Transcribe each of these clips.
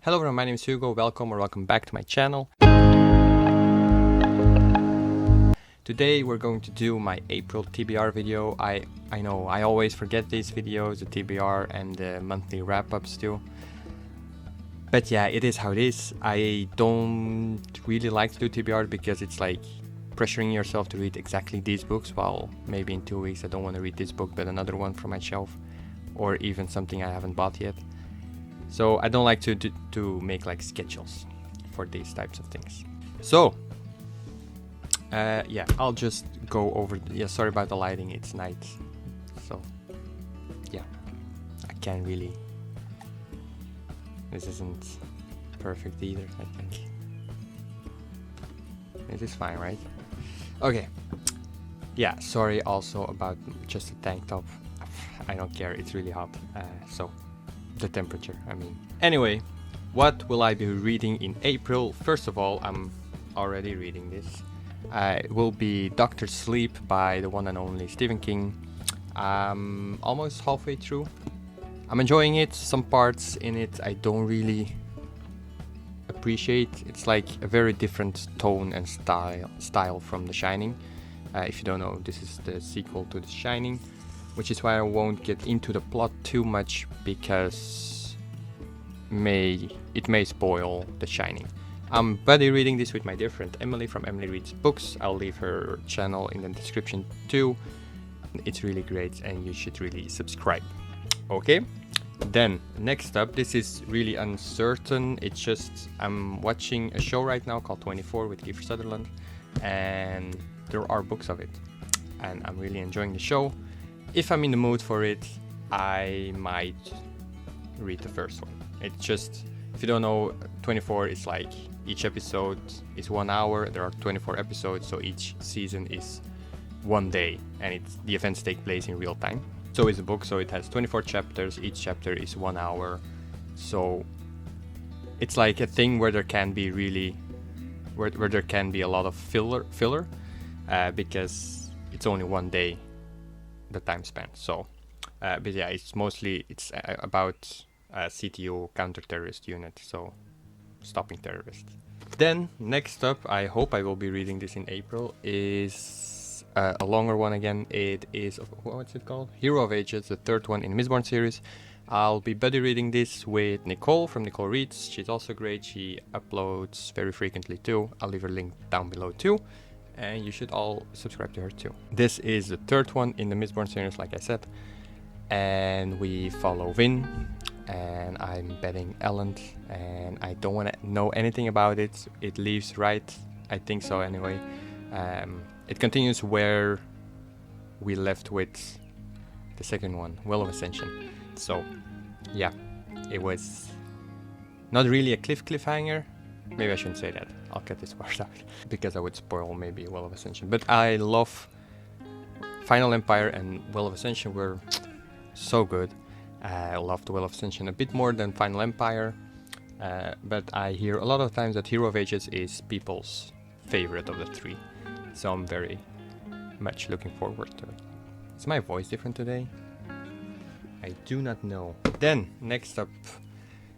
Hello everyone, my name is Hugo, welcome back to my channel. Today we're going to do my April TBR video. I know, I always forget these videos, the TBR and the monthly wrap-ups too. But yeah, it is how it is. I don't really like to do TBR because it's like pressuring yourself to read exactly these books, while maybe in 2 weeks I don't want to read this book but another one from my shelf, or even something I haven't bought yet. So I don't like to make like schedules for these types of things. So yeah, I'll just go over. Yeah, sorry about the lighting. It's night, so yeah, I can't really. This isn't perfect either. I think it is fine, right? Okay. Yeah, sorry also about just a tank top. I don't care. It's really hot. So. The temperature, I mean. Anyway, what will I be reading in April? First of all, I'm already reading this. It will be Dr. Sleep by the one and only Stephen King. Almost halfway through. I'm enjoying it. Some parts in it I don't really appreciate. It's like a very different tone and style from The Shining. If you don't know, this is the sequel to The Shining, which is why I won't get into the plot too much because it may spoil The Shining. I'm buddy reading this with my dear friend Emily from Emily Reads Books. I'll leave her channel in the description too. It's really great and you should really subscribe. Okay, then next up, this is really uncertain. It's just I'm watching a show right now called 24 with Kiefer Sutherland, and there are books of it, and I'm really enjoying the show. If I'm in the mood for it, I might read the first one. It's just, if you don't know, 24 is like each episode is 1 hour. There are 24 episodes, so each season is 1 day, and the events take place in real time. So it's a book, so it has 24 chapters. Each chapter is 1 hour. So it's like a thing where there can be where there can be a lot of filler, because it's only 1 day. The time span. So but yeah, it's about CTU, counter-terrorist unit, so stopping terrorists. Then next up, I hope I will be reading this in April, is a longer one again. It is, what's it called? Hero of Ages, the third one in the Mistborn series. I'll be buddy reading this with Nicole from Nicole Reads. She's also great. She uploads very frequently too. I'll leave her link down below too. And you should all subscribe to her too. This is the third one in the Mistborn series, like I said. And we follow Vin, and I'm betting Elend, and I don't want to know anything about it. It leaves right, I think so anyway. It continues where we left with the second one, Will of Ascension. So yeah, it was not really a cliffhanger. Maybe I shouldn't say that. I'll cut this part out because I would spoil maybe Will of Ascension. But I love Final Empire and Will of Ascension were so good. I loved Will of Ascension a bit more than Final Empire. But I hear a lot of times that Hero of Ages is people's favorite of the three. So I'm very much looking forward to it. Is my voice different today? I do not know. Then, next up,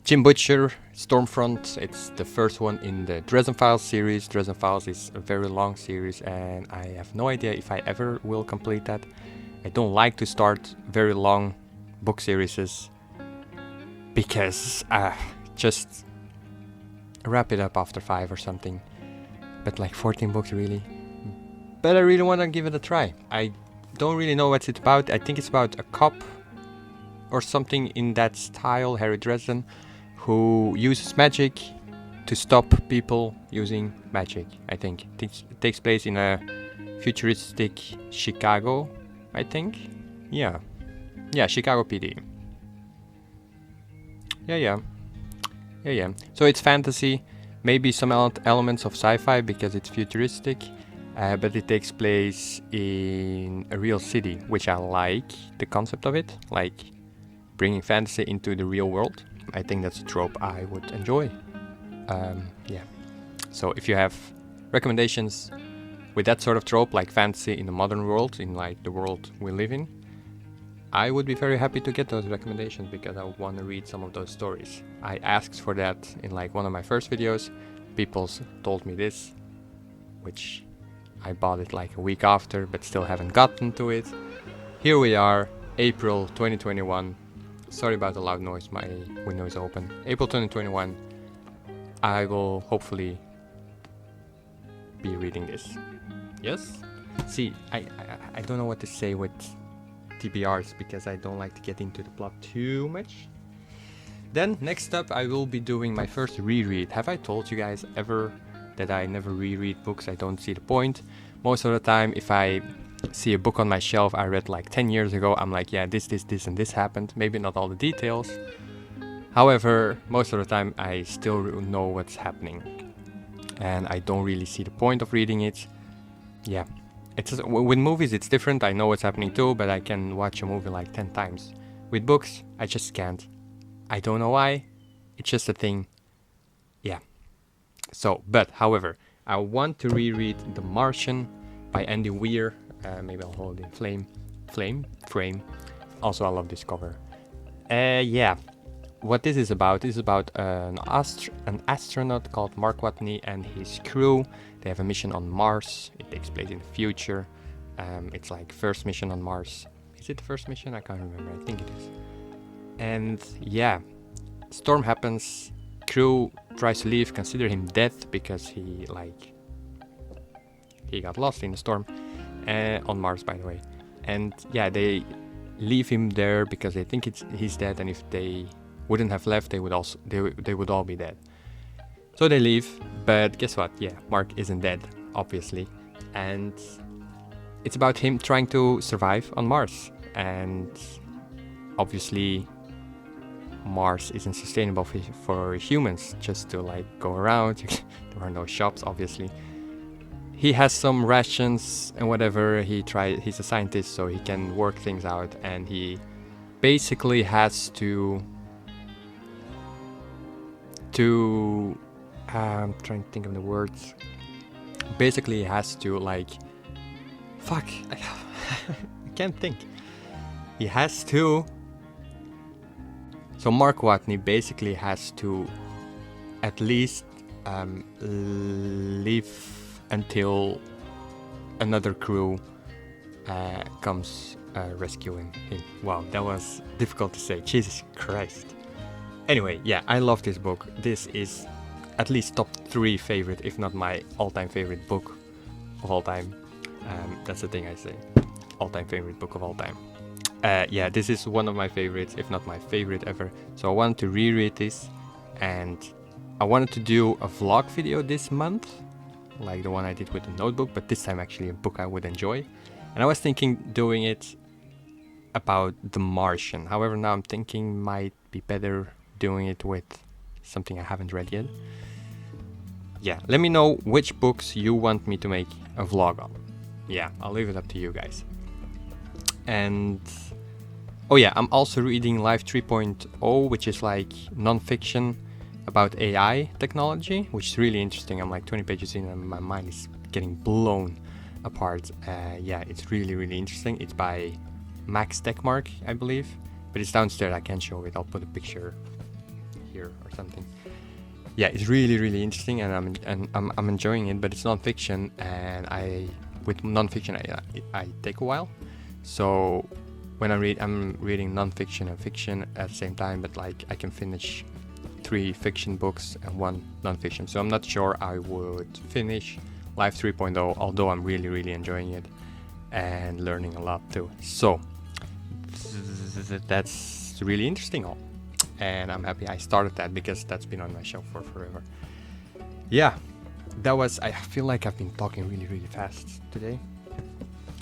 Jim Butcher, Stormfront. It's the first one in the Dresden Files series. Dresden Files is a very long series and I have no idea if I ever will complete that. I don't like to start very long book series because just wrap it up after 5 or something. But like 14 books really. But I really want to give it a try. I don't really know what it's about. I think it's about a cop or something in that style, Harry Dresden, who uses magic to stop people using magic, I think. It takes place in a futuristic Chicago, I think. Yeah, Chicago PD. Yeah. So it's fantasy, maybe some elements of sci-fi because it's futuristic, but it takes place in a real city, which I like the concept of it, like bringing fantasy into the real world. I think that's a trope I would enjoy. Yeah. So if you have recommendations with that sort of trope, like fantasy in the modern world, in like the world we live in, I would be very happy to get those recommendations because I want to read some of those stories. I asked for that in like one of my first videos. People told me this, which I bought it like a week after, but still haven't gotten to it. Here we are, April 2021. Sorry about the loud noise, my window is open. April 2021. I will hopefully be reading this. Yes? See, I don't know what to say with TBRs because I don't like to get into the plot too much. Then, next up, I will be doing my first reread. Have I told you guys ever that I never reread books? I don't see the point. Most of the time, if I see a book on my shelf I read like 10 years ago, I'm like, yeah, this, and this happened. Maybe not all the details. However, most of the time, I still know what's happening. And I don't really see the point of reading it. Yeah. It's just, with movies, it's different. I know what's happening too, but I can watch a movie like 10 times. With books, I just can't. I don't know why. It's just a thing. Yeah. So, but however, I want to reread The Martian by Andy Weir. Maybe I'll hold it in frame. Also, I love this cover. Yeah. What this is about an astronaut called Mark Watney and his crew. They have a mission on Mars. It takes place in the future. It's like first mission on Mars. Is it the first mission? I can't remember. I think it is. And yeah, storm happens. Crew tries to leave, consider him dead because he got lost in the storm on Mars, by the way. And yeah, they leave him there because they think he's dead, and if they wouldn't have left, they would all be dead. So they leave, but guess what? Yeah, Mark isn't dead, obviously, and it's about him trying to survive on Mars. And obviously, Mars isn't sustainable for humans just to like go around. There are no shops, obviously. He has some rations and whatever. He's a scientist, so he can work things out, and he basically has to I'm trying to think of the words. Basically, he has to I can't think. He has to. So Mark Watney basically has to at least live until another crew comes rescuing him. Wow, that was difficult to say. Jesus Christ. Anyway, yeah, I love this book. This is at least top 3 favorite, if not my all-time favorite book of all time. That's the thing I say. All-time favorite book of all time. Yeah, this is one of my favorites, if not my favorite ever. So I wanted to reread this, and I wanted to do a vlog video this month, like the one I did with the notebook, but this time actually a book I would enjoy. And I was thinking doing it about The Martian. However, now I'm thinking might be better doing it with something I haven't read yet. Yeah, let me know which books you want me to make a vlog on. Yeah, I'll leave it up to you guys. And oh yeah, I'm also reading Life 3.0, which is like non-fiction about AI technology, which is really interesting. I'm like 20 pages in and my mind is getting blown apart. Yeah, it's really, really interesting. It's by Max Techmark, I believe, but it's downstairs. I can't show it. I'll put a picture here or something. Yeah, it's really, really interesting, and I'm enjoying it. But it's non-fiction, and with non-fiction I take a while. So when I'm reading non-fiction and fiction at the same time, but like I can finish 3 fiction books and 1 non-fiction. So I'm not sure I would finish Life 3.0, although I'm really, really enjoying it and learning a lot too. So that's really interesting all. And I'm happy I started that because that's been on my shelf for forever. Yeah, I feel like I've been talking really, really fast today.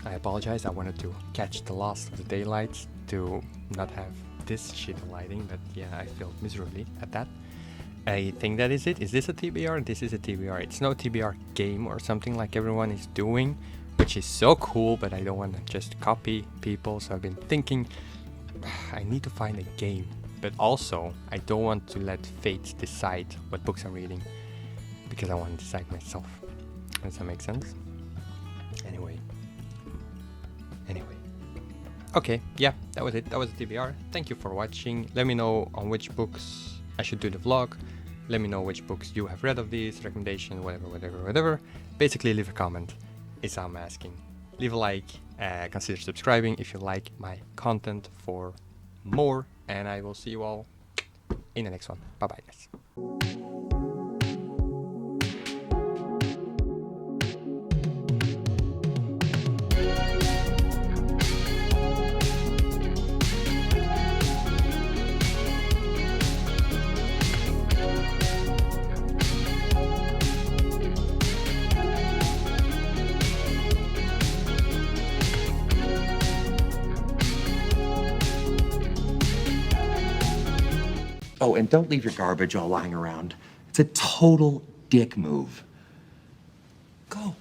I apologize. I wanted to catch the last of the daylight to not have this shit lighting, but yeah, I failed miserably at that. I think that is it. Is this a TBR? This is a TBR. It's no TBR game or something like everyone is doing, which is so cool, but I don't want to just copy people. So I've been thinking I need to find a game, but also I don't want to let fate decide what books I'm reading because I want to decide myself. Does that make sense? Anyway. Okay, yeah, that was it. That was the TBR. Thank you for watching. Let me know on which books I should do the vlog. Let me know which books you have read of these, recommendation, whatever. Basically, leave a comment is all I'm asking. Leave a like, consider subscribing if you like my content for more, and I will see you all in the next one. Bye bye, guys. Oh, and don't leave your garbage all lying around. It's a total dick move. Go.